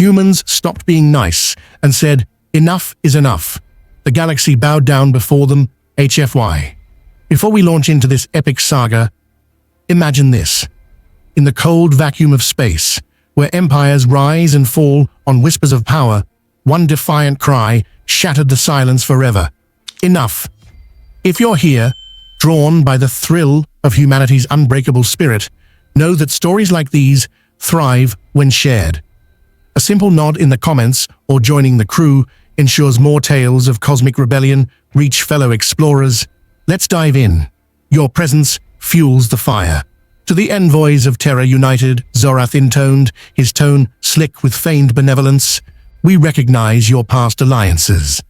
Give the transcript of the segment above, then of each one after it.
Humans stopped being nice and said, "Enough is enough." The galaxy bowed down before them, HFY. Before we launch into this epic saga, imagine this. In the cold vacuum of space, where empires rise and fall on whispers of power, one defiant cry shattered the silence forever. Enough. If you're here, drawn by the thrill of humanity's unbreakable spirit, know that stories like these thrive when shared. A simple nod in the comments or joining the crew ensures more tales of cosmic rebellion reach fellow explorers. Let's dive in. Your presence fuels the fire. To the envoys of Terra United, Zorath intoned, his tone slick with feigned benevolence, we recognize your past alliances.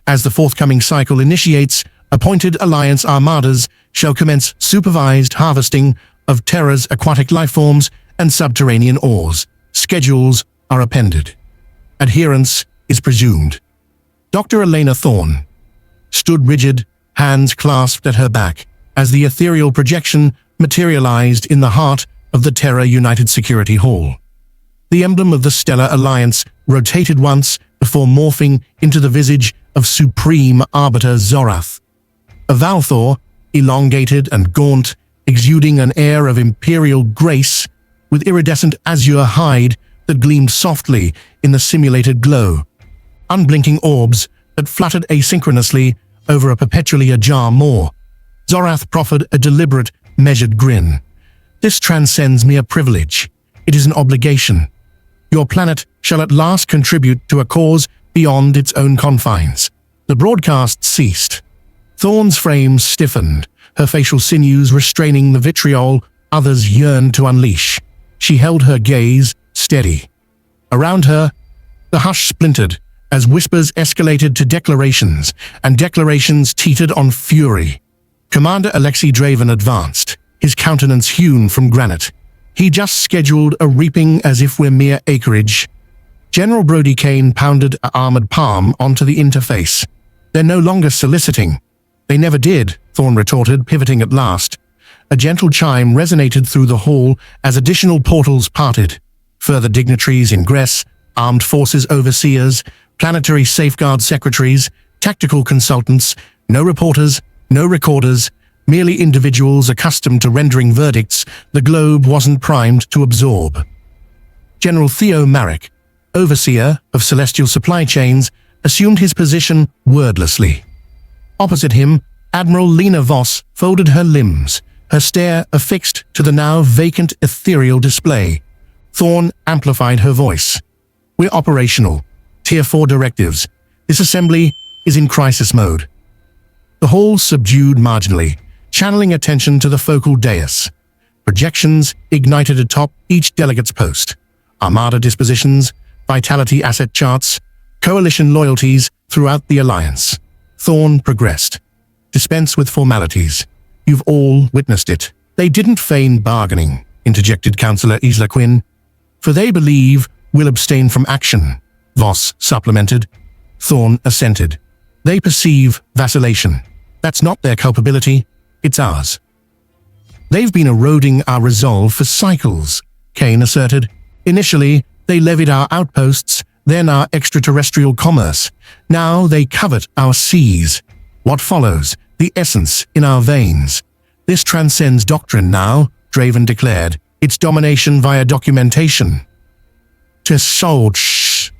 As the forthcoming cycle initiates, appointed alliance armadas shall commence supervised harvesting of Terra's aquatic lifeforms and subterranean ores. Schedules are appended. Adherence is presumed. Dr. Elena Thorne stood rigid, hands clasped at her back, as the ethereal projection materialized in the heart of the Terra United Security Hall. The emblem of the Stellar Alliance rotated once before morphing into the visage of Supreme Arbiter Zorath. A Valthor, elongated and gaunt, exuding an air of imperial grace, with iridescent azure hide that gleamed softly in the simulated glow. Unblinking orbs that fluttered asynchronously over a perpetually ajar maw. Zorath proffered a deliberate, measured grin. This transcends mere privilege. It is an obligation. Your planet shall at last contribute to a cause beyond its own confines. The broadcast ceased. Thorne's frame stiffened, her facial sinews restraining the vitriol others yearned to unleash. She held her gaze steady. Around her, the hush splintered as whispers escalated to declarations, and declarations teetered on fury. Commander Alexei Draven advanced, his countenance hewn from granite. He just scheduled a reaping as if we're mere acreage. General Brody Kane pounded an armored palm onto the interface. They're no longer soliciting. They never did, Thorne retorted, pivoting at last. A gentle chime resonated through the hall as additional portals parted. Further dignitaries ingress, armed forces overseers, planetary safeguard secretaries, tactical consultants, no reporters, no recorders, merely individuals accustomed to rendering verdicts the globe wasn't primed to absorb. General Theo Marek, overseer of celestial supply chains, assumed his position wordlessly. Opposite him, Admiral Lena Voss folded her limbs, her stare affixed to the now vacant ethereal display. Thorne amplified her voice. We're operational. Tier 4 directives. This assembly is in crisis mode. The hall subdued marginally, channeling attention to the focal dais. Projections ignited atop each delegate's post. Armada dispositions, vitality asset charts, coalition loyalties throughout the alliance. Thorne progressed. Dispense with formalities. You've all witnessed it. They didn't feign bargaining, interjected Councillor Isla Quinn. For they believe we'll abstain from action, Voss supplemented. Thorne assented. They perceive vacillation. That's not their culpability, it's ours. They've been eroding our resolve for cycles, Kane asserted. Initially, they levied our outposts, then our extraterrestrial commerce. Now they covet our seas. What follows? The essence in our veins. This transcends doctrine now, Draven declared. It's domination via documentation. Shh.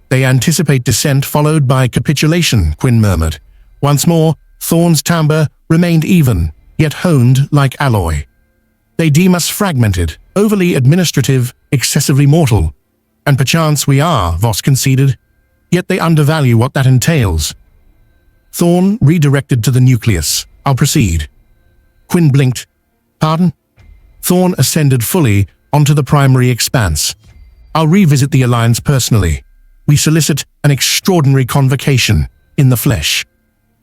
They anticipate dissent followed by capitulation, Quinn murmured. Once more, Thorne's timbre remained even, yet honed like alloy. They deem us fragmented, overly administrative, excessively mortal. And perchance we are, Voss conceded. Yet they undervalue what that entails. Thorne redirected to the nucleus. I'll proceed. Quinn blinked. Pardon? Thorne ascended fully onto the primary expanse. I'll revisit the Alliance personally. We solicit an extraordinary convocation in the flesh.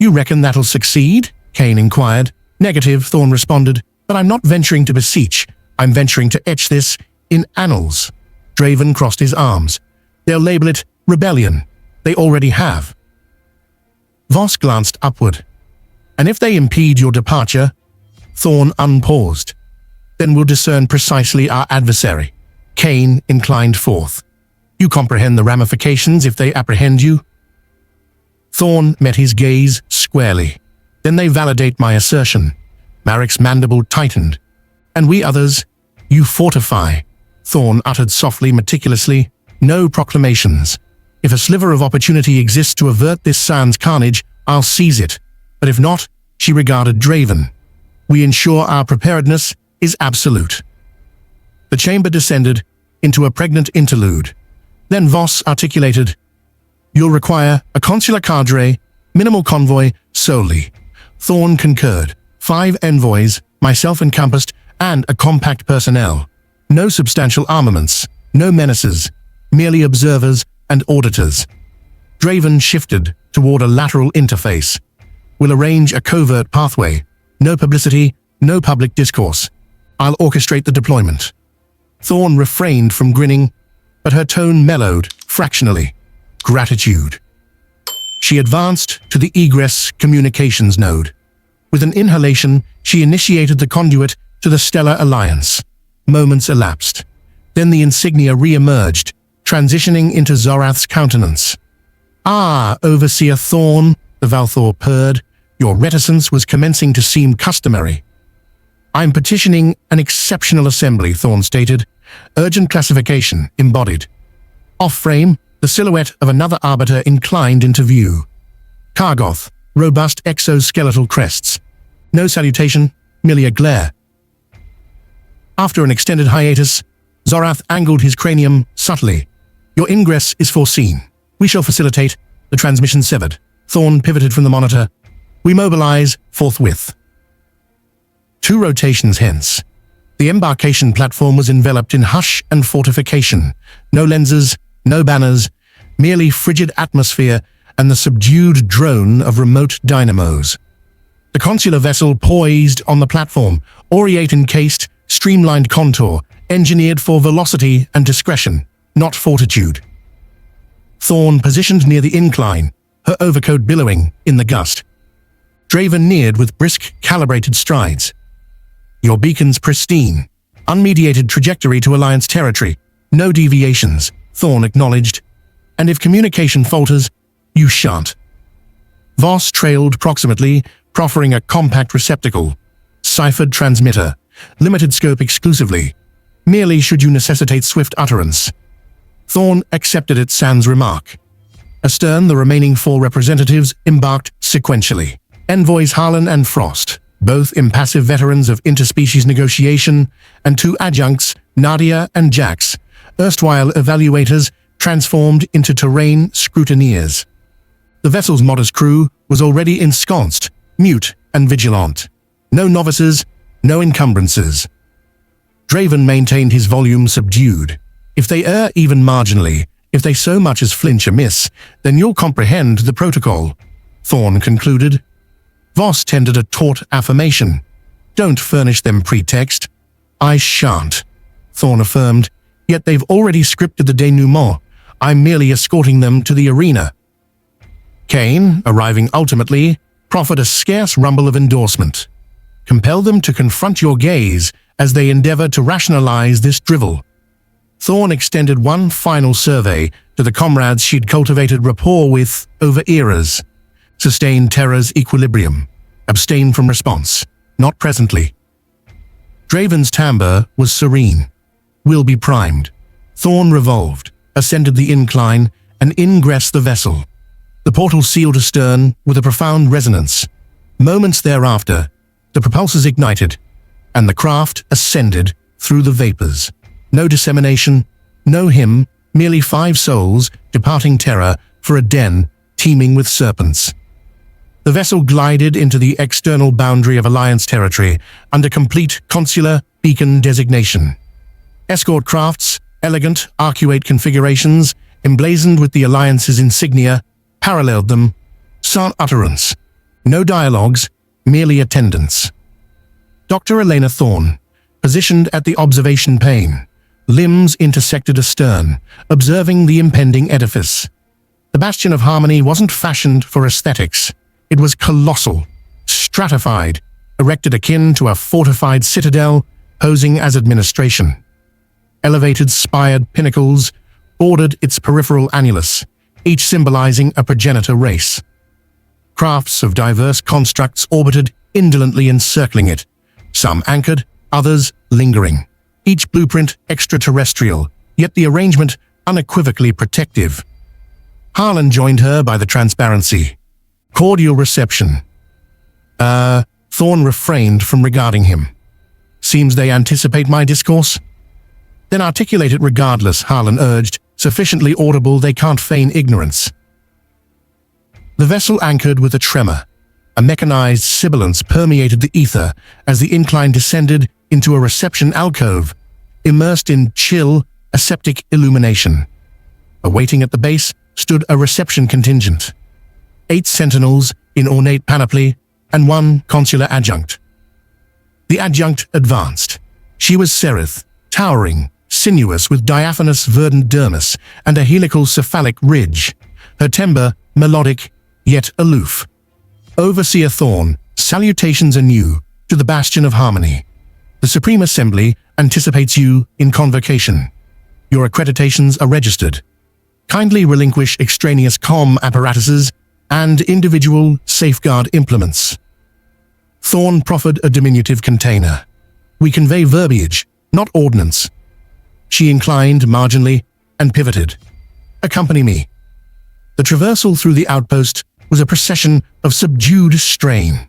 You reckon that'll succeed? Kane inquired. Negative, Thorne responded, but I'm not venturing to beseech. I'm venturing to etch this in annals. Draven crossed his arms. They'll label it rebellion. They already have. Voss glanced upward. And if they impede your departure, Thorne unpaused. Then we'll discern precisely our adversary. Kane inclined forth. You comprehend the ramifications if they apprehend you? Thorn met his gaze squarely. Then they validate my assertion. Marek's mandible tightened. And we others, you fortify. Thorn uttered softly, meticulously. No proclamations. If a sliver of opportunity exists to avert this sans carnage, I'll seize it. But if not, she regarded Draven. We ensure our preparedness is absolute. The chamber descended into a pregnant interlude. Then Voss articulated, "You'll require a consular cadre, minimal convoy, solely." Thorn concurred. 5 envoys, myself encompassed, and a compact personnel. No substantial armaments, no menaces, merely observers and auditors. Draven shifted toward a lateral interface. We'll arrange a covert pathway. No publicity, no public discourse. I'll orchestrate the deployment. Thorn refrained from grinning, but her tone mellowed fractionally. Gratitude. She advanced to the egress communications node. With an inhalation, she initiated the conduit to the Stellar Alliance. Moments elapsed. Then the insignia re-emerged, transitioning into Zorath's countenance. "Ah, Overseer Thorn," the Valthor purred, "your reticence was commencing to seem customary." "I'm petitioning an exceptional assembly," Thorn stated. "Urgent classification, embodied." Off-frame, the silhouette of another arbiter inclined into view. Kargoth, robust exoskeletal crests. No salutation, merely a glare. After an extended hiatus, Zorath angled his cranium subtly. "Your ingress is foreseen. We shall facilitate." The transmission severed. Thorn pivoted from the monitor. "We mobilize forthwith." 2 rotations hence. The embarkation platform was enveloped in hush and fortification. No lenses, no banners, merely frigid atmosphere and the subdued drone of remote dynamos. The consular vessel poised on the platform, aureate encased, streamlined contour, engineered for velocity and discretion, not fortitude. Thorn positioned near the incline, her overcoat billowing in the gust. Draven neared with brisk, calibrated strides. "Your beacon's pristine. Unmediated trajectory to Alliance territory. No deviations," Thorn acknowledged. "And if communication falters, you shan't." Voss trailed proximately, proffering a compact receptacle. Ciphered transmitter. Limited scope exclusively. Merely should you necessitate swift utterance. Thorn accepted it sans remark. Astern, the remaining 4 representatives embarked sequentially. Envoys Harlan and Frost, both impassive veterans of interspecies negotiation, and 2 adjuncts, Nadia and Jax, erstwhile evaluators transformed into terrain scrutineers. The vessel's modest crew was already ensconced, mute and vigilant. No novices, no encumbrances. Draven maintained his volume subdued. "If they err even marginally, if they so much as flinch amiss, then you'll comprehend the protocol," Thorn concluded. Voss tendered a taut affirmation. "Don't furnish them pretext." "I shan't," Thorn affirmed. "Yet they've already scripted the denouement. I'm merely escorting them to the arena." Kane, arriving ultimately, proffered a scarce rumble of endorsement. "Compel them to confront your gaze as they endeavor to rationalize this drivel." Thorn extended one final survey to the comrades she'd cultivated rapport with over eras. Sustain terror's equilibrium. Abstain from response. Not presently. Draven's timbre was serene. "We'll be primed." Thorn revolved, ascended the incline, and ingressed the vessel. The portal sealed astern with a profound resonance. Moments thereafter, the propulsors ignited, and the craft ascended through the vapors. No dissemination, no hymn, merely 5 souls departing Terra for a den teeming with serpents. The vessel glided into the external boundary of Alliance territory under complete consular beacon designation. Escort crafts, elegant arcuate configurations, emblazoned with the Alliance's insignia, paralleled them, sans utterance. No dialogues, merely attendance. Dr. Elena Thorn, positioned at the observation pane, limbs intersected astern, observing the impending edifice. The Bastion of Harmony wasn't fashioned for aesthetics. It was colossal, stratified, erected akin to a fortified citadel, posing as administration. Elevated spired pinnacles, bordered its peripheral annulus, each symbolizing a progenitor race. Crafts of diverse constructs orbited indolently encircling it, some anchored, others lingering. Each blueprint extraterrestrial, yet the arrangement unequivocally protective. Harlan joined her by the transparency. Cordial reception. Thorn refrained from regarding him. Seems they anticipate my discourse? Then articulate it regardless, Harlan urged, sufficiently audible they can't feign ignorance. The vessel anchored with a tremor. A mechanized sibilance permeated the ether as the incline descended into a reception alcove, immersed in chill, aseptic illumination. Awaiting at the base stood a reception contingent. 8 sentinels in ornate panoply and 1 consular adjunct. The adjunct advanced. She was Sereth, towering, sinuous with diaphanous verdant dermis and a helical cephalic ridge. Her timbre melodic, yet aloof. Overseer Thorn, salutations anew to the bastion of harmony. The Supreme Assembly anticipates you in convocation. Your accreditations are registered. Kindly relinquish extraneous comm apparatuses and individual safeguard implements. Thorn proffered a diminutive container. We convey verbiage, not ordnance. She inclined marginally and pivoted. Accompany me. The traversal through the outpost was a procession of subdued strain.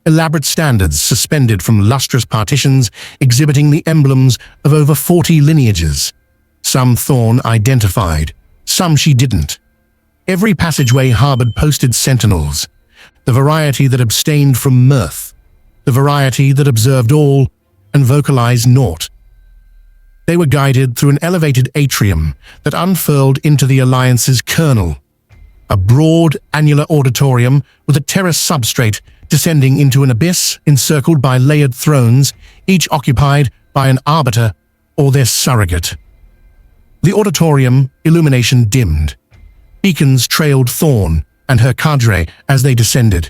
Elaborate standards suspended from lustrous partitions exhibiting the emblems of over 40 lineages. Some Thorn identified, some she didn't. Every passageway harbored posted sentinels, the variety that abstained from mirth, the variety that observed all and vocalized naught. They were guided through an elevated atrium that unfurled into the Alliance's kernel, a broad, annular auditorium with a terrace substrate descending into an abyss encircled by layered thrones, each occupied by an arbiter or their surrogate. The auditorium illumination dimmed. Beacons trailed Thorn and her cadre as they descended.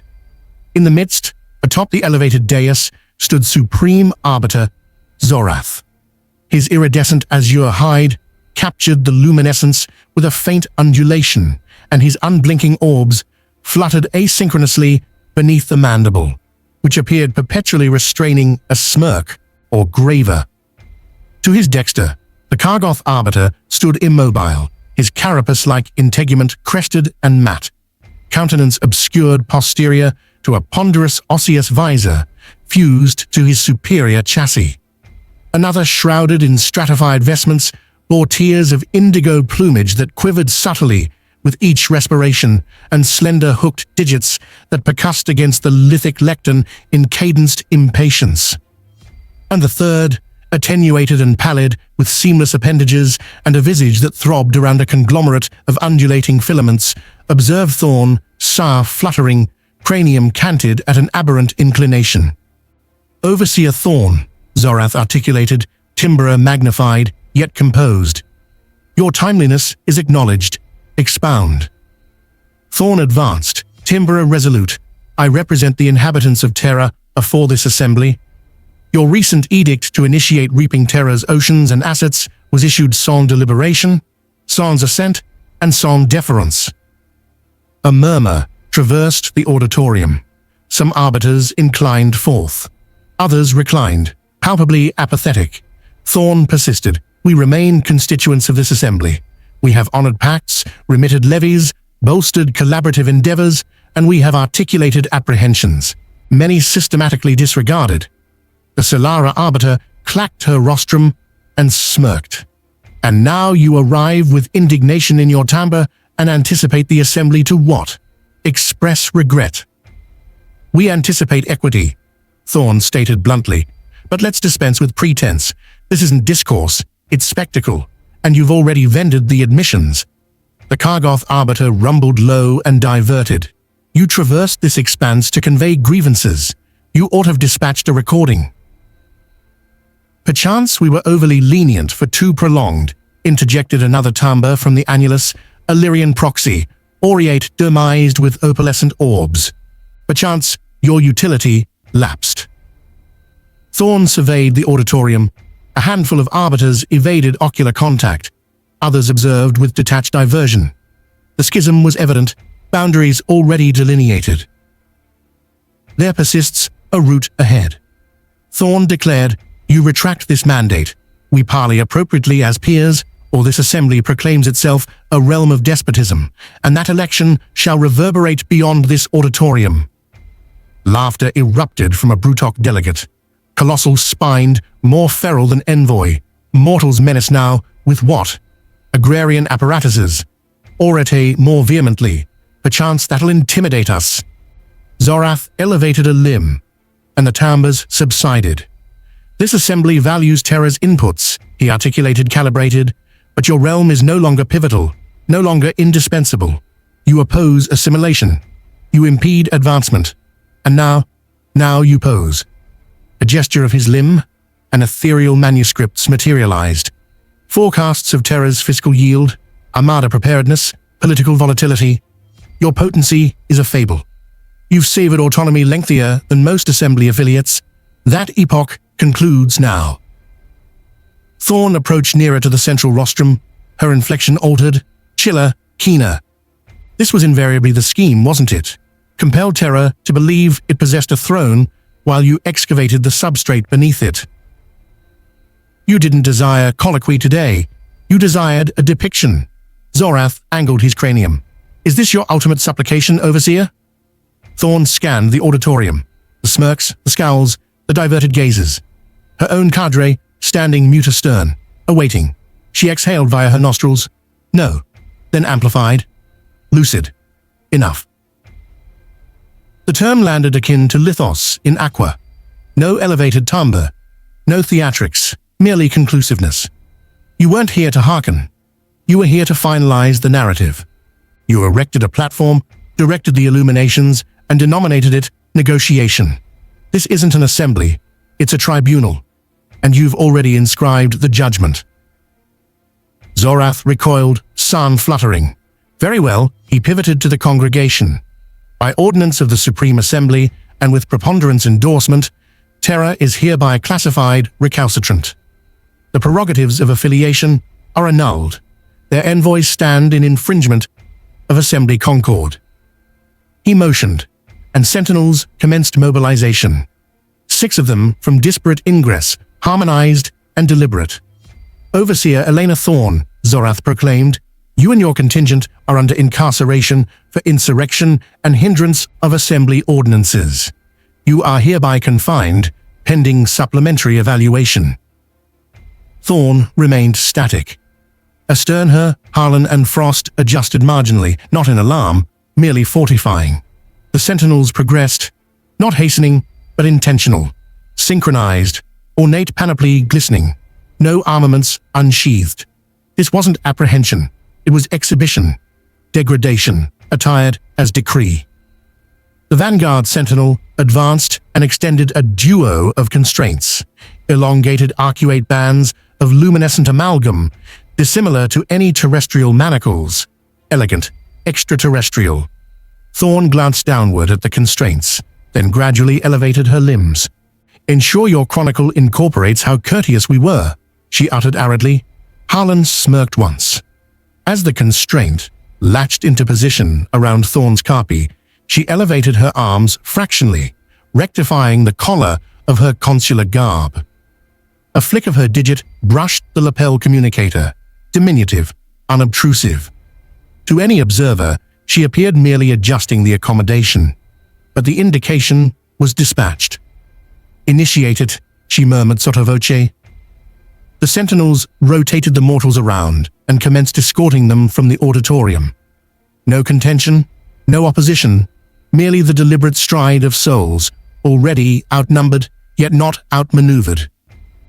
In the midst, atop the elevated dais, stood Supreme Arbiter Zorath. His iridescent azure hide captured the luminescence with a faint undulation, and his unblinking orbs fluttered asynchronously beneath the mandible, which appeared perpetually restraining a smirk or graver. To his dexter, the Kargoth Arbiter stood immobile, his carapace-like integument crested and matte, countenance obscured posterior to a ponderous osseous visor fused to his superior chassis. Another, shrouded in stratified vestments, bore tiers of indigo plumage that quivered subtly with each respiration, and slender hooked digits that percussed against the lithic lectern in cadenced impatience. And the third, attenuated and pallid, with seamless appendages and a visage that throbbed around a conglomerate of undulating filaments, observed Thorn, saw fluttering, cranium canted at an aberrant inclination. Overseer Thorn, Zorath articulated, timbre magnified, yet composed. Your timeliness is acknowledged. Expound. Thorn advanced, timbre resolute. I represent the inhabitants of Terra afore this assembly. Your recent edict to initiate reaping Terra's oceans and assets was issued sans deliberation, sans assent, and sans deference. A murmur traversed the auditorium. Some arbiters inclined forth. Others reclined, palpably apathetic. Thorn persisted. We remain constituents of this assembly. We have honored pacts, remitted levies, bolstered collaborative endeavors, and we have articulated apprehensions, many systematically disregarded. The Solara Arbiter clacked her rostrum and smirked. And now you arrive with indignation in your timbre and anticipate the assembly to what? Express regret. We anticipate equity, Thorn stated bluntly, but let's dispense with pretense. This isn't discourse, it's spectacle, and you've already vended the admissions. The Kargoth Arbiter rumbled low and diverted. You traversed this expanse to convey grievances. You ought to have dispatched a recording. Perchance we were overly lenient for too prolonged, interjected another timbre from the annulus, a Lyrian proxy, aureate dermised with opalescent orbs. Perchance your utility lapsed. Thorn surveyed the auditorium. A handful of arbiters evaded ocular contact. others observed with detached diversion. The schism was evident, boundaries already delineated. There persists a route ahead. Thorn declared, "You retract this mandate. We parley appropriately as peers, or this assembly proclaims itself a realm of despotism, and that election shall reverberate beyond this auditorium." Laughter erupted from a Brutok delegate. Colossal spined, more feral than envoy. Mortals menace now with what? Agrarian apparatuses. Orate more vehemently. Perchance that'll intimidate us. Zorath elevated a limb, and the timbres subsided. "This assembly values Terra's inputs," he articulated, calibrated, "but your realm is no longer pivotal, no longer indispensable. You oppose assimilation. You impede advancement. And now you pose." A gesture of his limb, and ethereal manuscripts materialized. Forecasts of Terra's fiscal yield, armada preparedness, political volatility. Your potency is a fable. You've savored autonomy lengthier than most assembly affiliates. That epoch concludes now. Thorn approached nearer to the central rostrum, her inflection altered, chiller, keener. This was invariably the scheme, wasn't it? Compel Terra to believe it possessed a throne while you excavated the substrate beneath it. You didn't desire colloquy today. You desired a depiction. Zorath angled his cranium. "Is this your ultimate supplication, Overseer?" Thorn scanned the auditorium. The smirks, the scowls, the diverted gazes. Her own cadre standing mute astern, awaiting. She exhaled via her nostrils. "No." Then amplified. "Lucid. Enough." The term landed akin to lithos in aqua. No elevated timbre, no theatrics, merely conclusiveness. You weren't here to hearken. You were here to finalize the narrative. You erected a platform, directed the illuminations, and denominated it negotiation. This isn't an assembly, it's a tribunal, and you've already inscribed the judgment. Zorath recoiled, sun fluttering. Very well, he pivoted to the congregation. By ordinance of the Supreme Assembly, and with preponderance endorsement, Terra is hereby classified recalcitrant. The prerogatives of affiliation are annulled. Their envoys stand in infringement of Assembly concord. He motioned, and sentinels commenced mobilization. 6 of them from disparate ingress, harmonized and deliberate. "Overseer Elena Thorn," Zorath proclaimed, "you and your contingent are under incarceration for insurrection and hindrance of Assembly ordinances. You are hereby confined, pending supplementary evaluation." Thorn remained static. Astern her, Harlan and Frost adjusted marginally, not in alarm, merely fortifying. The sentinels progressed, not hastening, but intentional, synchronized, ornate panoply glistening, no armaments unsheathed. This wasn't apprehension, it was exhibition, degradation, attired as decree. The vanguard sentinel advanced and extended a duo of constraints, elongated arcuate bands of luminescent amalgam, dissimilar to any terrestrial manacles, elegant, extraterrestrial. Thorn glanced downward at the constraints, then gradually elevated her limbs. "Ensure your chronicle incorporates how courteous we were," she uttered aridly. Harlan smirked once. As the constraint latched into position around Thorn's carpi, she elevated her arms fractionally, rectifying the collar of her consular garb. A flick of her digit brushed the lapel communicator, diminutive, unobtrusive. To any observer, she appeared merely adjusting the accommodation, but the indication was dispatched. "Initiate it," she murmured sotto voce. The sentinels rotated the mortals around and commenced escorting them from the auditorium. No contention, no opposition, merely the deliberate stride of souls, already outnumbered, yet not outmaneuvered.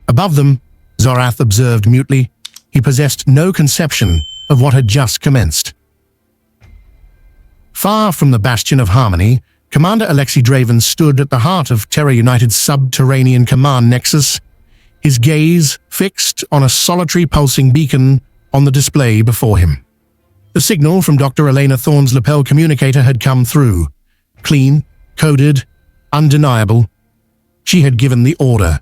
Above them, Zorath observed mutely, he possessed no conception of what had just commenced. Far from the bastion of harmony, Commander Alexei Draven stood at the heart of Terra United's subterranean command nexus, his gaze fixed on a solitary pulsing beacon on the display before him. The signal from Dr. Elena Thorn's lapel communicator had come through. Clean, coded, undeniable. She had given the order.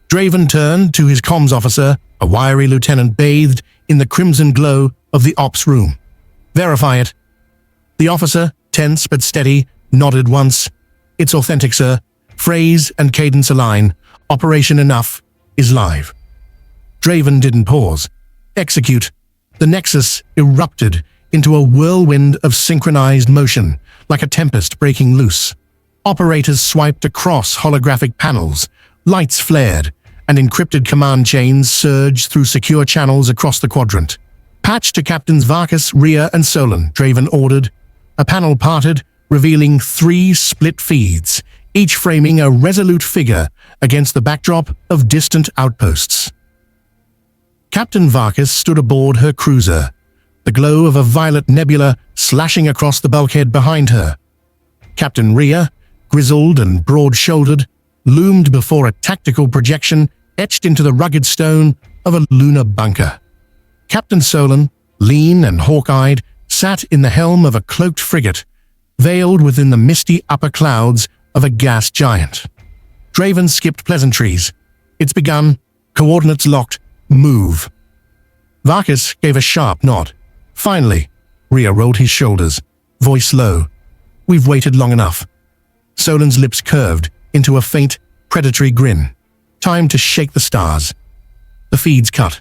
Draven turned to his comms officer, a wiry lieutenant bathed in the crimson glow of the ops room. Verify it. The officer, tense but steady, nodded once. It's authentic, sir. Phrase and cadence align. Operation Enough is live. Draven didn't pause. Execute. The Nexus erupted into a whirlwind of synchronized motion, like a tempest breaking loose. Operators swiped across holographic panels, lights flared, and encrypted command chains surged through secure channels across the quadrant. Patch to Captains Varkas, Rhea, and Solon, Draven ordered. A panel parted, revealing 3 split feeds, each framing a resolute figure against the backdrop of distant outposts. Captain Varkas stood aboard her cruiser, the glow of a violet nebula slashing across the bulkhead behind her. Captain Rhea, grizzled and broad-shouldered, loomed before a tactical projection etched into the rugged stone of a lunar bunker. Captain Solon, lean and hawk-eyed, sat in the helm of a cloaked frigate, veiled within the misty upper clouds of a gas giant. Draven skipped pleasantries. It's begun. Coordinates locked. Move. Varkas gave a sharp nod. Finally, Rhea rolled his shoulders, voice low. We've waited long enough. Solon's lips curved into a faint, predatory grin. Time to shake the stars. The feeds cut.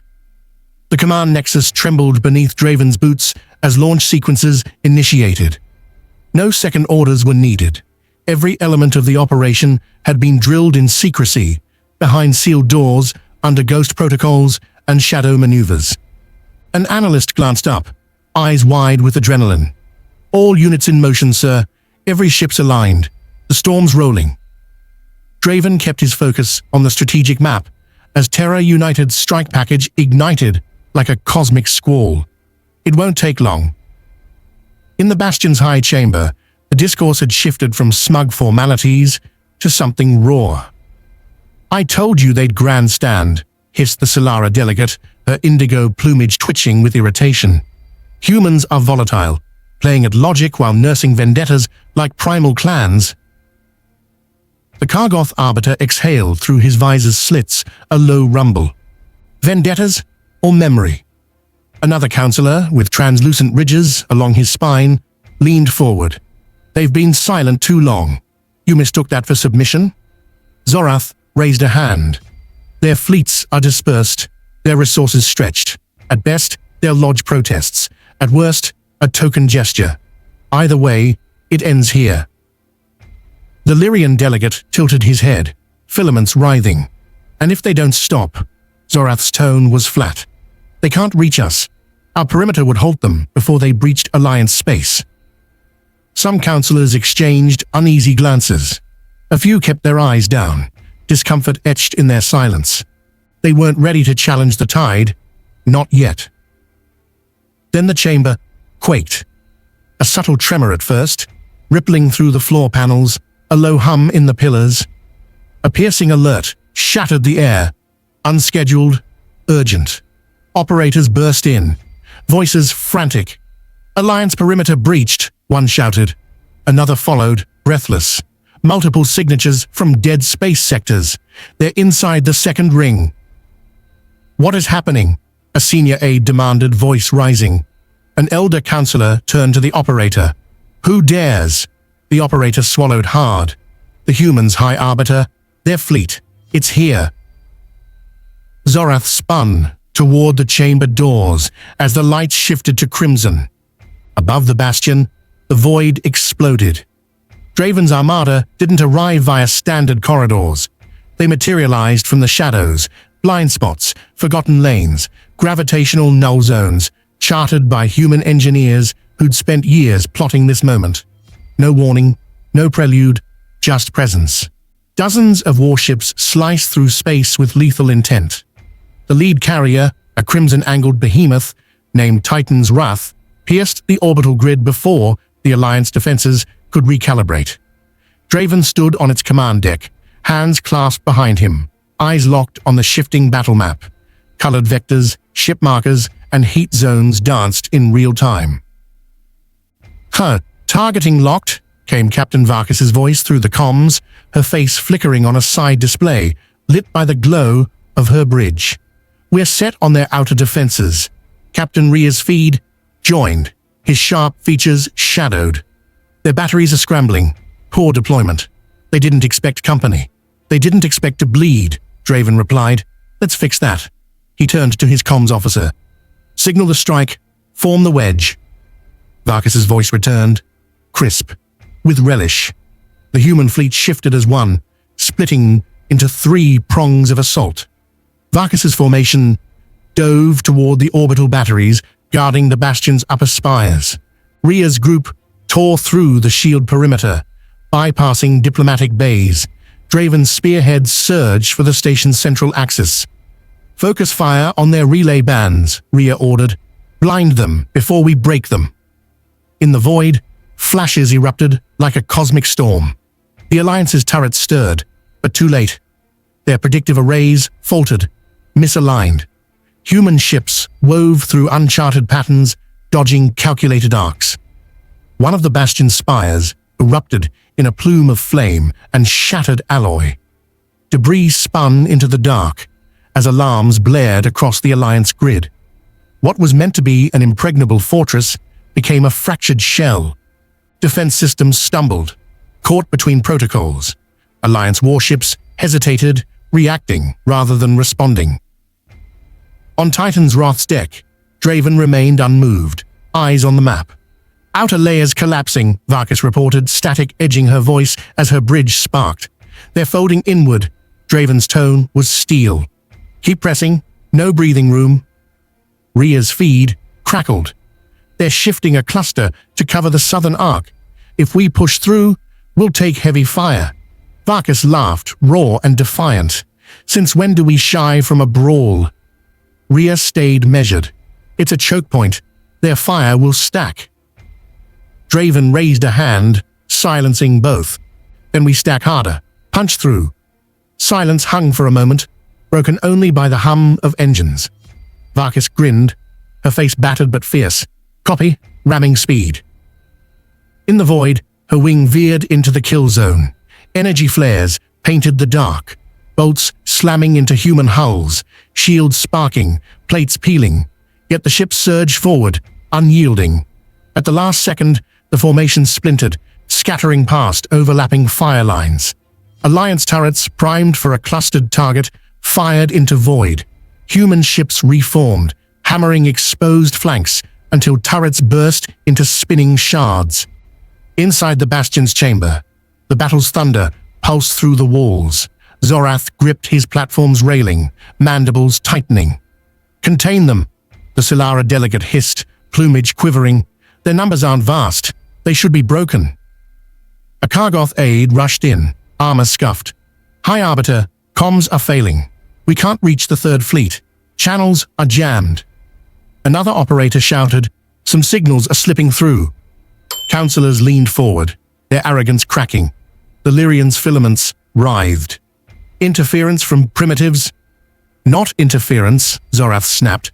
The command nexus trembled beneath Draven's boots as launch sequences initiated. No second orders were needed. Every element of the operation had been drilled in secrecy, behind sealed doors, under ghost protocols and shadow maneuvers. An analyst glanced up, eyes wide with adrenaline. All units in motion, sir. Every ship's aligned. The storm's rolling. Draven kept his focus on the strategic map as Terra United's strike package ignited like a cosmic squall. It won't take long. In the Bastion's high chamber, the discourse had shifted from smug formalities to something raw. I told you they'd grandstand, hissed the Solara delegate, her indigo plumage twitching with irritation. Humans are volatile, playing at logic while nursing vendettas like primal clans. The Kargoth Arbiter exhaled through his visor's slits, a low rumble. Vendettas or memory? Another counselor, with translucent ridges along his spine, leaned forward. They've been silent too long. You mistook that for submission? Zorath raised a hand. Their fleets are dispersed, their resources stretched. At best, they'll lodge protests. At worst, a token gesture. Either way, it ends here. The Lyrian delegate tilted his head, filaments writhing. And if they don't stop, Zorath's tone was flat. They can't reach us. Our perimeter would halt them before they breached Alliance space. Some counselors exchanged uneasy glances. A few kept their eyes down, discomfort etched in their silence. They weren't ready to challenge the tide. Not yet. Then the chamber quaked. A subtle tremor at first, rippling through the floor panels, a low hum in the pillars. A piercing alert shattered the air. Unscheduled, urgent. Operators burst in, voices frantic. Alliance perimeter breached, one shouted. Another followed, breathless. Multiple signatures from dead space sectors. They're inside the second ring. What is happening? A senior aide demanded, voice rising. An elder counselor turned to the operator. Who dares? The operator swallowed hard. The humans, High Arbiter, their fleet. It's here. Zorath spun toward the chamber doors as the lights shifted to crimson. Above the bastion, the void exploded. Draven's armada didn't arrive via standard corridors. They materialized from the shadows, blind spots, forgotten lanes, gravitational null zones, charted by human engineers who'd spent years plotting this moment. No warning, no prelude, just presence. Dozens of warships sliced through space with lethal intent. The lead carrier, a crimson-angled behemoth named Titan's Wrath, pierced the orbital grid before the Alliance defenses could recalibrate. Draven stood on its command deck, hands clasped behind him, eyes locked on the shifting battle map. Colored vectors, ship markers, and heat zones danced in real time. Targeting locked, came Captain Varkas's voice through the comms, her face flickering on a side display, lit by the glow of her bridge. We're set on their outer defenses. Captain Ria's feed joined, his sharp features shadowed. Their batteries are scrambling. Poor deployment. They didn't expect company. They didn't expect to bleed, Draven replied. Let's fix that. He turned to his comms officer. Signal the strike. Form the wedge. Varkas's voice returned, crisp, with relish. The human fleet shifted as one, splitting into 3 prongs of assault. Varkas's formation dove toward the orbital batteries, guarding the bastion's upper spires. Ria's group tore through the shield perimeter, bypassing diplomatic bays. Draven's spearheads surged for the station's central axis. Focus fire on their relay bands, Ria ordered. Blind them before we break them. In the void, flashes erupted like a cosmic storm. The Alliance's turrets stirred, but too late. Their predictive arrays faltered, misaligned. Human ships wove through uncharted patterns, dodging calculated arcs. One of the bastion's spires erupted in a plume of flame and shattered alloy. Debris spun into the dark as alarms blared across the Alliance grid. What was meant to be an impregnable fortress became a fractured shell. Defense systems stumbled, caught between protocols. Alliance warships hesitated, reacting rather than responding. On Titan's Wrath's deck, Draven remained unmoved, eyes on the map. Outer layers collapsing, Varkas reported, static edging her voice as her bridge sparked. They're folding inward. Draven's tone was steel. Keep pressing, no breathing room. Ria's feed crackled. They're shifting a cluster to cover the southern arc. If we push through, we'll take heavy fire. Varkas laughed, raw and defiant. Since when do we shy from a brawl? Ria stayed measured. It's a choke point. Their fire will stack. Draven raised a hand, silencing both. Then we stack harder. Punch through. Silence hung for a moment, broken only by the hum of engines. Varkas grinned, her face battered but fierce. Copy, ramming speed. In the void, her wing veered into the kill zone. Energy flares painted the dark. Bolts slamming into human hulls, shields sparking, plates peeling. Yet the ship surged forward, unyielding. At the last second, the formation splintered, scattering past overlapping fire lines. Alliance turrets, primed for a clustered target, fired into void. Human ships reformed, hammering exposed flanks until turrets burst into spinning shards. Inside the bastion's chamber, the battle's thunder pulsed through the walls. Zorath gripped his platform's railing, mandibles tightening. Contain them, the Solara delegate hissed, plumage quivering. Their numbers aren't vast. They should be broken. A Kargoth aide rushed in, armor scuffed. High Arbiter, comms are failing. We can't reach the Third Fleet. Channels are jammed. Another operator shouted, some signals are slipping through. Counselors leaned forward, their arrogance cracking. The Lyrian's filaments writhed. Interference from primitives? Not interference, Zorath snapped.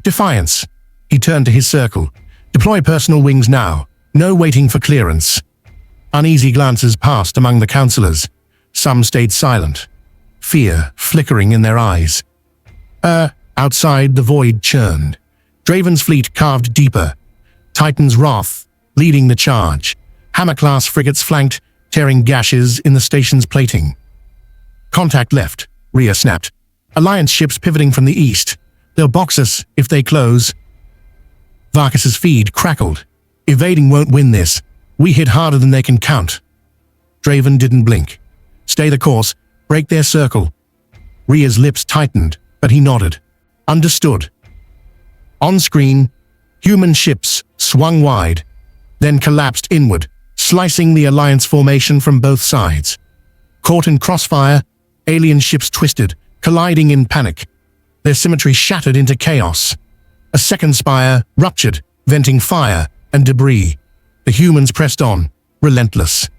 Defiance. He turned to his circle. Deploy personal wings now. No waiting for clearance. Uneasy glances passed among the counselors. Some stayed silent, fear flickering in their eyes. Outside the void churned. Draven's fleet carved deeper. Titan's Wrath leading the charge. Hammer-class frigates flanked, tearing gashes in the station's plating. Contact left, Ria snapped. Alliance ships pivoting from the east. They'll box us if they close. Varkas's feed crackled. Evading won't win this. We hit harder than they can count. Draven didn't blink. Stay the course, break their circle. Ria's lips tightened, but he nodded. Understood. On screen, human ships swung wide, then collapsed inward, slicing the Alliance formation from both sides. Caught in crossfire, alien ships twisted, colliding in panic. Their symmetry shattered into chaos. A second spire ruptured, venting fire and debris. The humans pressed on, relentless.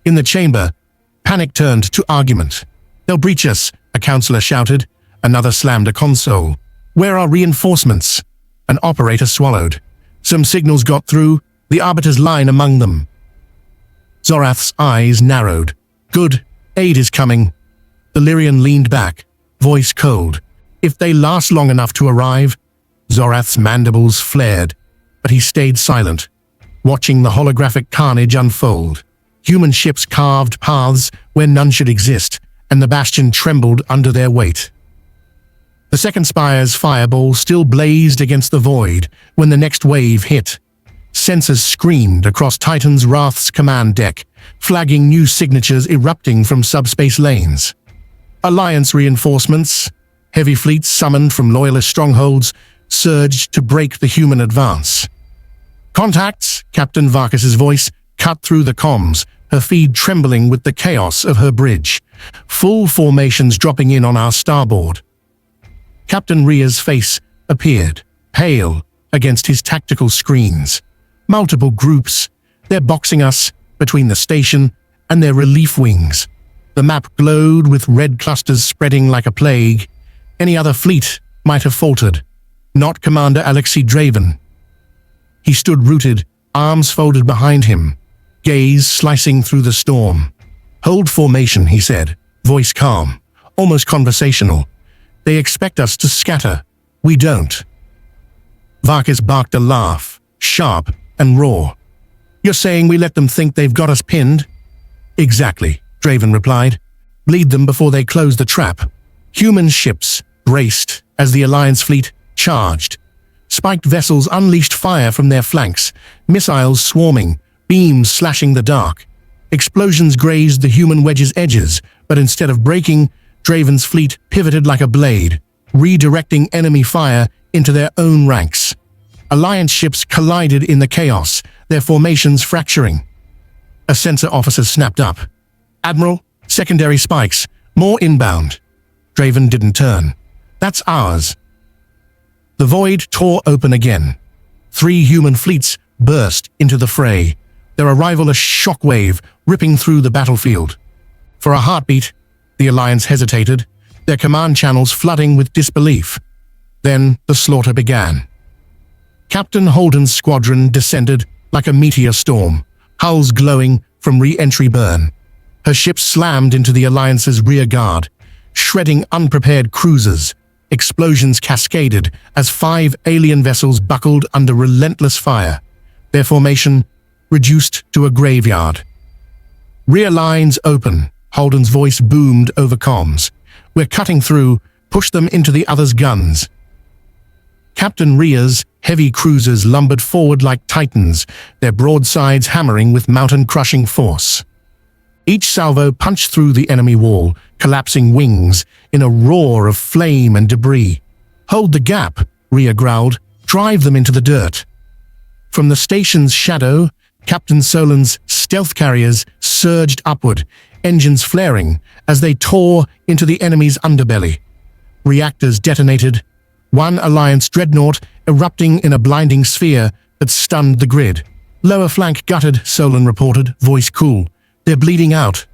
In the chamber, panic turned to argument. They'll breach us, a counselor shouted. Another slammed a console. Where are reinforcements? An operator swallowed. Some signals got through, the Arbiter's line among them. Zorath's eyes narrowed. Good, aid is coming. The Lyrian leaned back, voice cold. If they last long enough to arrive, Zorath's mandibles flared, but he stayed silent, watching the holographic carnage unfold. Human ships carved paths where none should exist, and the bastion trembled under their weight. The second spire's fireball still blazed against the void when the next wave hit. Sensors screamed across Titan's Wrath's command deck, flagging new signatures erupting from subspace lanes. Alliance reinforcements, heavy fleets summoned from loyalist strongholds, surged to break the human advance. "Contacts," Captain Varkas's voice cut through the comms, her feed trembling with the chaos of her bridge. "Full formations dropping in on our starboard." Captain Ria's face appeared, pale against his tactical screens. "Multiple groups. They're boxing us between the station and their relief wings." The map glowed with red clusters spreading like a plague. Any other fleet might have faltered. Not Commander Alexei Draven. He stood rooted, arms folded behind him, gaze slicing through the storm. "Hold formation," he said, voice calm, almost conversational. "They expect us to scatter. We don't." Varkas barked a laugh, sharp and raw. "You're saying we let them think they've got us pinned?" "Exactly," Draven replied. "Bleed them before they close the trap." Human ships braced as the Alliance fleet charged. Spiked vessels unleashed fire from their flanks, missiles swarming, beams slashing the dark. Explosions grazed the human wedge's edges, but instead of breaking, Draven's fleet pivoted like a blade, redirecting enemy fire into their own ranks. Alliance ships collided in the chaos, their formations fracturing. A sensor officer snapped up. "Admiral, secondary spikes, more inbound." Draven didn't turn. "That's ours." The void tore open again. 3 human fleets burst into the fray, their arrival a shockwave ripping through the battlefield. For a heartbeat, the Alliance hesitated, their command channels flooding with disbelief. Then the slaughter began. Captain Holden's squadron descended like a meteor storm, hulls glowing from re-entry burn. Her ships slammed into the Alliance's rear guard, shredding unprepared cruisers. Explosions cascaded as 5 alien vessels buckled under relentless fire, their formation reduced to a graveyard. "Rear lines open," Holden's voice boomed over comms. "We're cutting through, push them into the other's guns." Captain Ria's heavy cruisers lumbered forward like titans, their broadsides hammering with mountain-crushing force. Each salvo punched through the enemy wall, collapsing wings in a roar of flame and debris. "Hold the gap," Ria growled. "Drive them into the dirt." From the station's shadow, Captain Solan's stealth carriers surged upward, engines flaring as they tore into the enemy's underbelly. Reactors detonated, one Alliance dreadnought erupting in a blinding sphere that stunned the grid. "Lower flank gutted," Solan reported, voice cool. "They're bleeding out."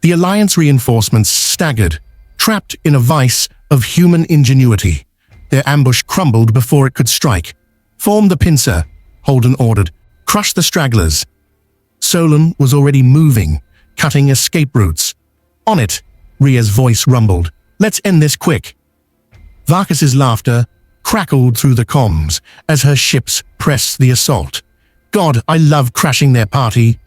The Alliance reinforcements staggered, trapped in a vice of human ingenuity. Their ambush crumbled before it could strike. "Form the pincer," Holden ordered. "Crush the stragglers." Solan was already moving, cutting escape routes. "On it," Ria's voice rumbled. "Let's end this quick." Varkas's laughter crackled through the comms as her ships pressed the assault. "God, I love crashing their party."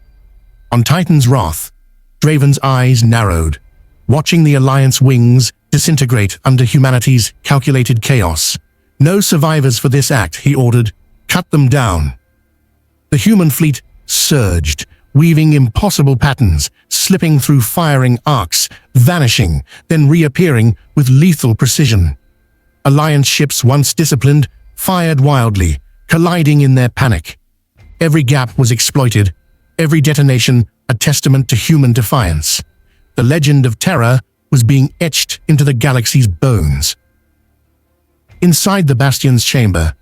On Titan's Wrath, Draven's eyes narrowed, watching the Alliance wings disintegrate under humanity's calculated chaos. "No survivors for this act," he ordered. "Cut them down." The human fleet surged, weaving impossible patterns, slipping through firing arcs, vanishing, then reappearing with lethal precision. Alliance ships, once disciplined, fired wildly, colliding in their panic. Every gap was exploited, every detonation a testament to human defiance. The legend of terror was being etched into the galaxy's bones. Inside the Bastion's chamber,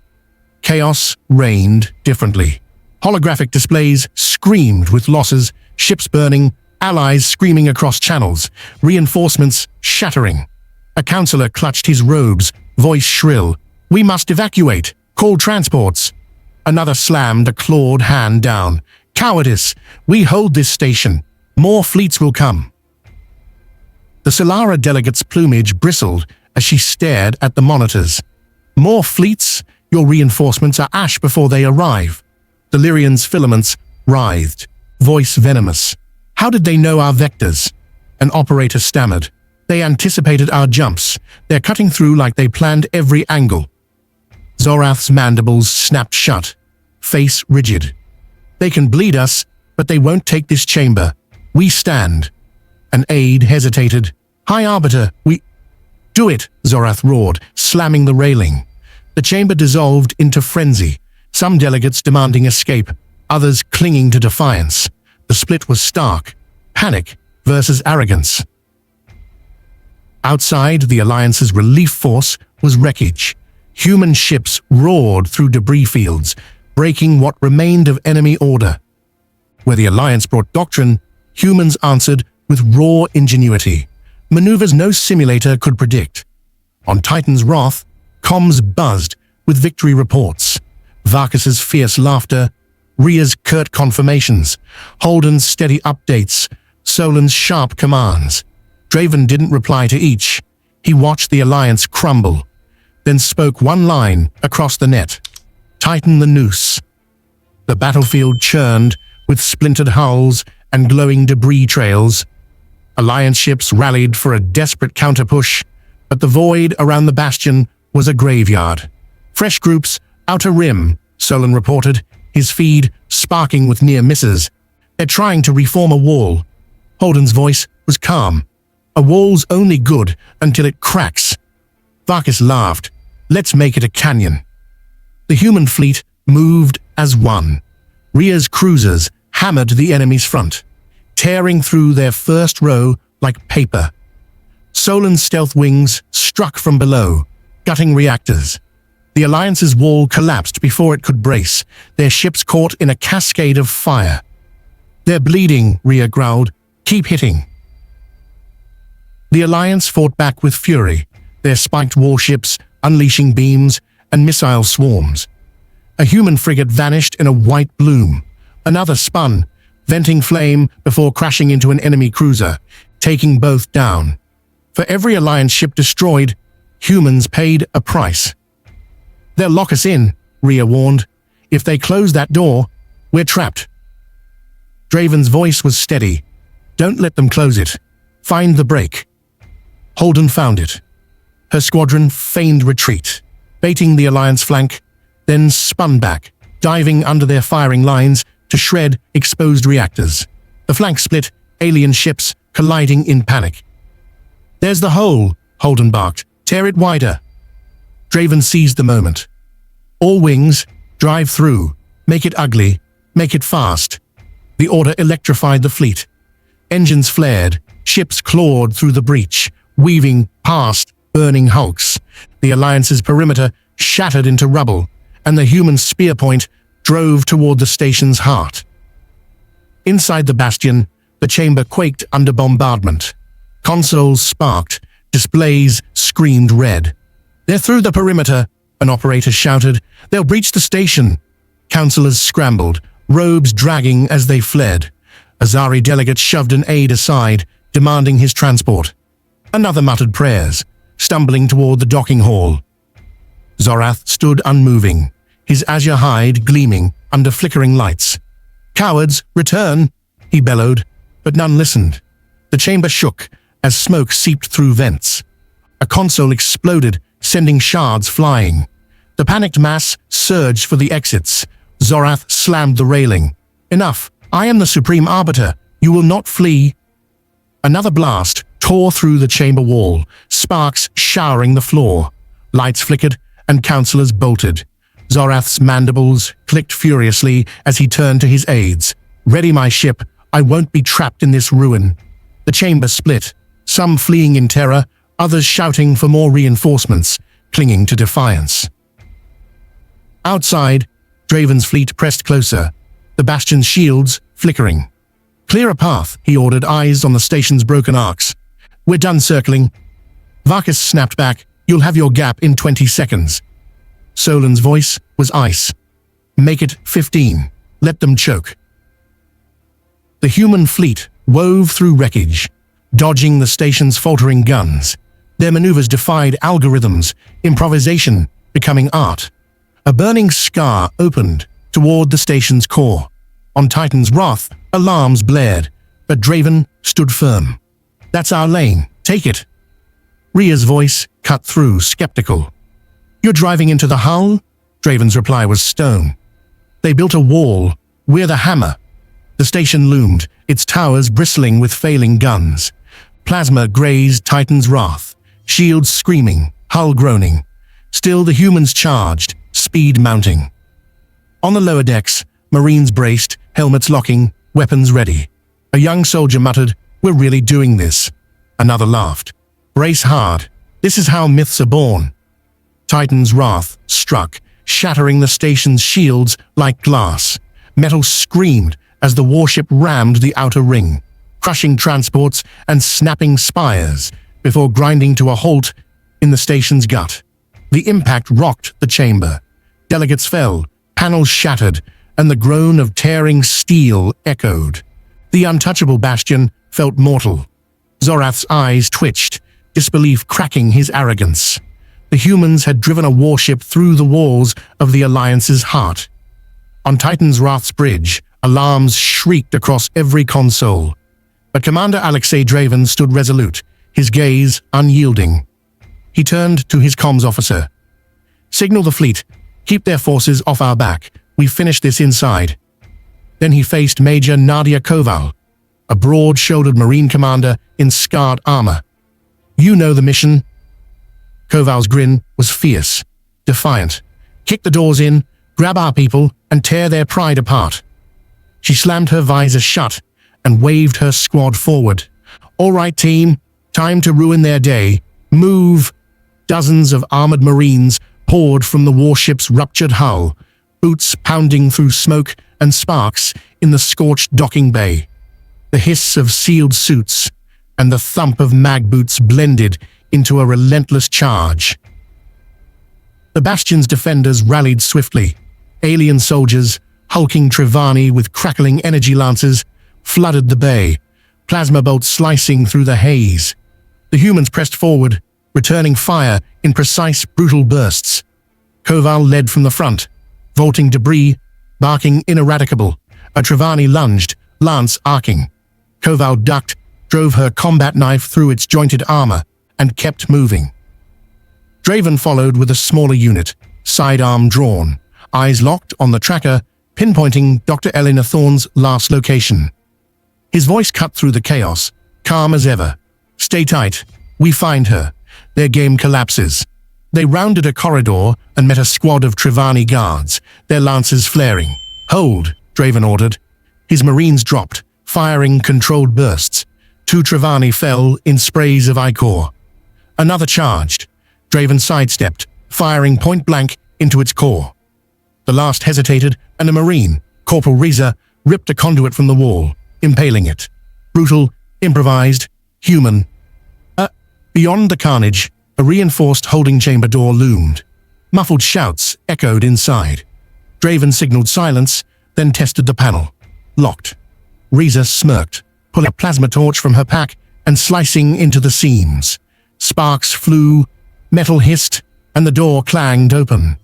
chaos reigned differently. Holographic displays screamed with losses, ships burning, allies screaming across channels, reinforcements shattering. A counselor clutched his robes, voice shrill. "We must evacuate! Call transports!" Another slammed a clawed hand down. "Cowardice! We hold this station. More fleets will come." The Solara delegate's plumage bristled as she stared at the monitors. More fleets? Your reinforcements are ash before they arrive. Delirian's filaments writhed, voice venomous. How did they know our vectors? An operator stammered. They anticipated our jumps. They're cutting through like they planned every angle. Zorath's mandibles snapped shut, face rigid. They can bleed us, but they won't take this chamber. We stand. An aide hesitated. High Arbiter, we... Do it, Zorath roared, slamming the railing. The chamber dissolved into frenzy, some delegates demanding escape, others clinging to defiance. The split was stark. Panic versus arrogance. Outside, the Alliance's relief force was wreckage. Human ships roared through debris fields, breaking what remained of enemy order. Where the Alliance brought doctrine, humans answered with raw ingenuity. Maneuvers no simulator could predict. On Titan's Wrath, comms buzzed with victory reports. Varkus's fierce laughter, Rhea's curt confirmations, Holden's steady updates, Solan's sharp commands. Draven didn't reply to each. He watched the Alliance crumble, then spoke one line across the net. Tighten the noose. The battlefield churned with splintered hulls and glowing debris trails. Alliance ships rallied for a desperate counterpush, but the void around the bastion was a graveyard. Fresh groups, outer rim, Solan reported, his feed sparking with near misses. They're trying to reform a wall. Holden's voice was calm. A wall's only good until it cracks. Varkus laughed. Let's make it a canyon. The human fleet moved as one. Rhea's cruisers hammered the enemy's front, tearing through their first row like paper. Solan's stealth wings struck from below, gutting reactors. The Alliance's wall collapsed before it could brace, their ships caught in a cascade of fire. They're bleeding, Rhea growled. Keep hitting. The Alliance fought back with fury, their spiked warships unleashing beams and missile swarms. A human frigate vanished in a white bloom. Another spun, venting flame before crashing into an enemy cruiser, taking both down. For every Alliance ship destroyed, humans paid a price. They'll lock us in, Rhea warned. If they close that door, we're trapped. Draven's voice was steady. Don't let them close it. Find the break. Holden found it. Her squadron feigned retreat, baiting the Alliance flank, then spun back, diving under their firing lines to shred exposed reactors. The flank split, alien ships colliding in panic. There's the hole, Holden barked. Tear it wider. Draven seized the moment. All wings, drive through. Make it ugly. Make it fast. The order electrified the fleet. Engines flared. Ships clawed through the breach, weaving past burning hulks. The Alliance's perimeter shattered into rubble, and the human spear point drove toward the station's heart. Inside the bastion, the chamber quaked under bombardment. Consoles sparked, displays screamed red. They're through the perimeter, an operator shouted. They'll breach the station. Counselors scrambled, robes dragging as they fled. Azari delegate shoved an aide aside, demanding his transport. Another muttered prayers, stumbling toward the docking hall. Zorath stood unmoving, his azure hide gleaming under flickering lights. Cowards, return, he bellowed, but none listened. The chamber shook as smoke seeped through vents. A console exploded, sending shards flying. The panicked mass surged for the exits. Zorath slammed the railing. Enough, I am the Supreme Arbiter. You will not flee. Another blast tore through the chamber wall, sparks showering the floor. Lights flickered, and counselors bolted. Zorath's mandibles clicked furiously as he turned to his aides. Ready my ship, I won't be trapped in this ruin. The chamber split, some fleeing in terror, others shouting for more reinforcements, clinging to defiance. Outside, Draven's fleet pressed closer, the bastion's shields flickering. Clear a path, he ordered, eyes on the station's broken arcs. We're done circling. Varkus snapped back. You'll have your gap in 20 seconds. Solan's voice was ice. Make it 15. Let them choke. The human fleet wove through wreckage, dodging the station's faltering guns. Their maneuvers defied algorithms, improvisation becoming art. A burning scar opened toward the station's core. On Titan's wrath, alarms blared, but Draven stood firm. "That's our lane. Take it." Rhea's voice cut through, skeptical. "You're driving into the hull?" Draven's reply was stone. "They built a wall. We're the hammer." The station loomed, its towers bristling with failing guns. Plasma grazed Titan's wrath, shields screaming, hull groaning. Still the humans charged, speed mounting. On the lower decks, Marines braced, helmets locking, weapons ready. A young soldier muttered, "We're really doing this." Another laughed. "Brace hard. This is how myths are born." Titan's wrath struck, shattering the station's shields like glass. Metal screamed as the warship rammed the outer ring, crushing transports and snapping spires before grinding to a halt in the station's gut. The impact rocked the chamber. Delegates fell, panels shattered, and the groan of tearing steel echoed. The untouchable bastion felt mortal. Zorath's eyes twitched, disbelief cracking his arrogance. The humans had driven a warship through the walls of the Alliance's heart. On Titan's Wrath's bridge, alarms shrieked across every console. But Commander Alexei Draven stood resolute, his gaze unyielding. He turned to his comms officer. "Signal the fleet. Keep their forces off our back. We finish this inside." Then he faced Major Nadia Koval, a broad-shouldered Marine commander in scarred armor. "You know the mission." Koval's grin was fierce, defiant. "Kick the doors in, grab our people, and tear their pride apart." She slammed her visor shut and waved her squad forward. "All right, team, time to ruin their day. Move!" Dozens of armored Marines poured from the warship's ruptured hull, boots pounding through smoke and sparks in the scorched docking bay. The hiss of sealed suits and the thump of mag boots blended into a relentless charge. The bastion's defenders rallied swiftly. Alien soldiers, hulking Trevani with crackling energy lances, flooded the bay, plasma bolts slicing through the haze. The humans pressed forward, returning fire in precise, brutal bursts. Koval led from the front, vaulting debris, barking ineradicable. A Trevani lunged, lance arcing. Koval ducked, drove her combat knife through its jointed armor, and kept moving. Draven followed with a smaller unit, sidearm drawn, eyes locked on the tracker, pinpointing Dr. Eleanor Thorne's last location. His voice cut through the chaos, calm as ever. "Stay tight. We find her." Their game collapses. They rounded a corridor and met a squad of Trevani guards, their lances flaring. "Hold," Draven ordered. His Marines dropped, firing controlled bursts. 2 Trevani fell in sprays of ichor. Another charged. Draven sidestepped, firing point-blank into its core. The last hesitated, and a Marine, Corporal Reza, ripped a conduit from the wall, impaling it. Brutal, improvised, human. Beyond the carnage, a reinforced holding chamber door loomed. Muffled shouts echoed inside. Draven signaled silence, then tested the panel. Locked. Reza smirked, pulling a plasma torch from her pack and slicing into the seams. Sparks flew, metal hissed, and the door clanged open.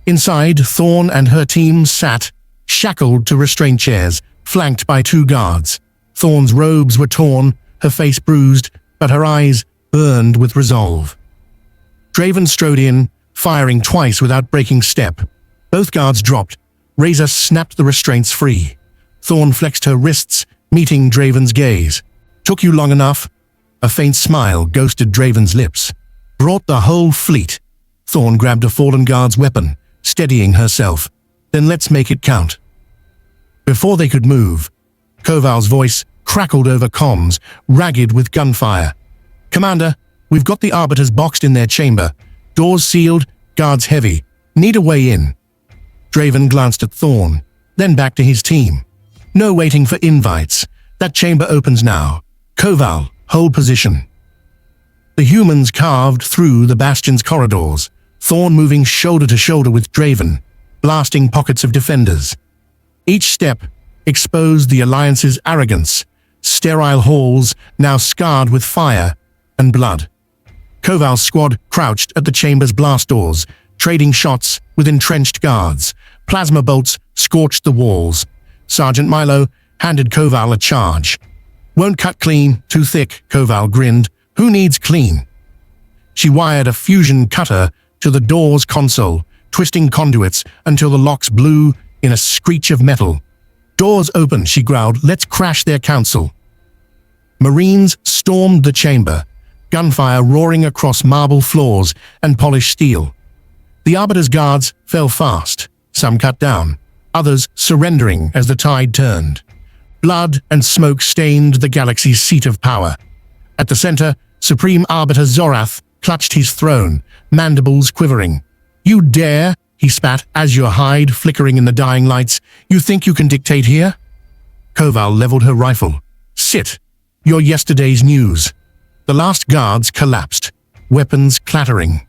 Inside, Thorne and her team sat, shackled to restraint chairs, flanked by 2 guards. Thorne's robes were torn, her face bruised, but her eyes burned with resolve. Draven strode in, firing twice without breaking step. Both guards dropped. Reza snapped the restraints free. Thorne flexed her wrists, meeting Draven's gaze. "Took you long enough?" A faint smile ghosted Draven's lips. "Brought the whole fleet." Thorne grabbed a fallen guard's weapon, steadying herself. "Then let's make it count." Before they could move, Koval's voice crackled over comms, ragged with gunfire. "Commander, we've got the Arbiters boxed in their chamber. Doors sealed, guards heavy. Need a way in." Draven glanced at Thorne, then back to his team. "No waiting for invites. That chamber opens now. Koval, hold position." The humans carved through the bastion's corridors, Thorne moving shoulder to shoulder with Draven, blasting pockets of defenders. Each step exposed the Alliance's arrogance, sterile halls now scarred with fire and blood. Koval's squad crouched at the chamber's blast doors, trading shots with entrenched guards. Plasma bolts scorched the walls. Sergeant Milo handed Koval a charge. "Won't cut clean, too thick," Koval grinned. "Who needs clean?" She wired a fusion cutter to the door's console, twisting conduits until the locks blew in a screech of metal. "Doors open," she growled. "Let's crash their council." Marines stormed the chamber, gunfire roaring across marble floors and polished steel. The Arbiter's guards fell fast, some cut down, others surrendering as the tide turned. Blood and smoke stained the galaxy's seat of power. At the center, Supreme Arbiter Zorath clutched his throne, mandibles quivering. "You dare?" he spat, azure hide flickering in the dying lights. "You think you can dictate here?" Koval leveled her rifle. "Sit. You're yesterday's news." The last guards collapsed, weapons clattering.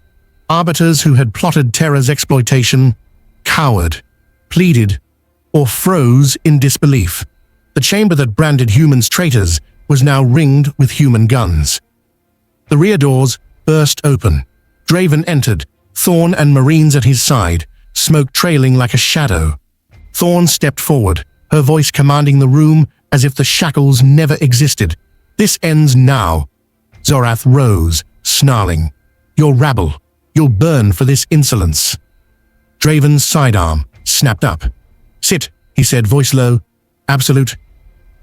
Arbiters who had plotted Terra's exploitation cowered, pleaded, or froze in disbelief. The chamber that branded humans traitors was now ringed with human guns. The rear doors burst open. Draven entered, Thorn and Marines at his side, smoke trailing like a shadow. Thorn stepped forward, her voice commanding the room as if the shackles never existed. "This ends now." Zorath rose, snarling. "You're rabble. You'll burn for this insolence." Draven's sidearm snapped up. "Sit," he said, voice low. "Absolute."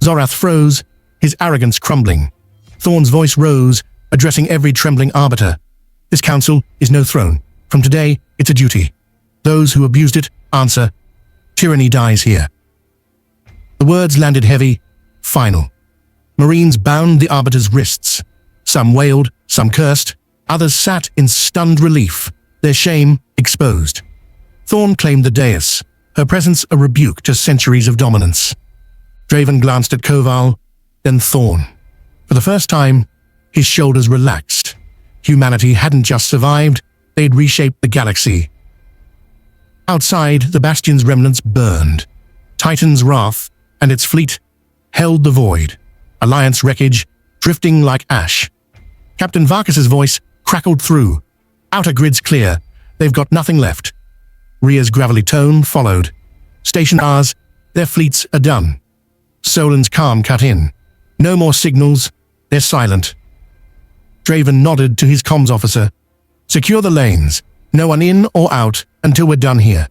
Zorath froze, his arrogance crumbling. Thorn's voice rose, addressing every trembling arbiter. "This council is no throne. From today, it's a duty. Those who abused it, answer. Tyranny dies here." The words landed heavy, final. Marines bound the arbiter's wrists. Some wailed, some cursed, others sat in stunned relief, their shame exposed. Thorn claimed the dais, her presence a rebuke to centuries of dominance. Draven glanced at Koval, then Thorn. For the first time, his shoulders relaxed. Humanity hadn't just survived, they'd reshaped the galaxy. Outside, the Bastion's remnants burned. Titan's wrath and its fleet held the void. Alliance wreckage, drifting like ash. Captain Varkas's voice crackled through. "Outer grid's clear. They've got nothing left." Ria's gravelly tone followed. "Station R's, their fleets are done." Solan's calm cut in. "No more signals. They're silent." Draven nodded to his comms officer. "Secure the lanes. No one in or out until we're done here."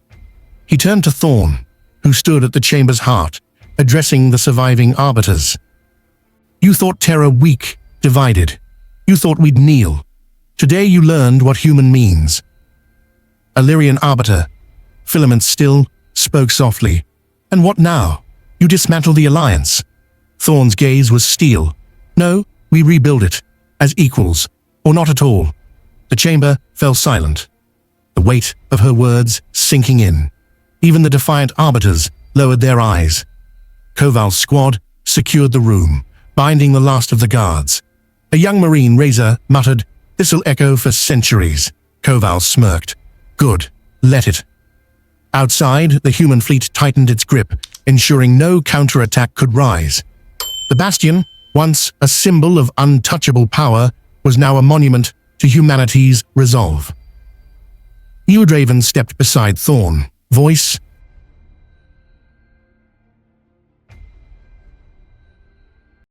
He turned to Thorn, who stood at the chamber's heart, addressing the surviving arbiters. "You thought Terra weak, divided. You thought we'd kneel. Today you learned what human means." Illyrian arbiter, Filament still, spoke softly. "And what now? You dismantle the Alliance." Thorn's gaze was steel. "No, we rebuild it. As equals, or not at all." The chamber fell silent, the weight of her words sinking in. Even the defiant arbiters lowered their eyes. Koval's squad secured the room, binding the last of the guards. A young Marine Razor muttered, "This'll echo for centuries." Koval smirked. "Good, let it." Outside, the human fleet tightened its grip, ensuring no counterattack could rise. The Bastion, once a symbol of untouchable power, was now a monument to humanity's resolve. Draven stepped beside Thorn, voice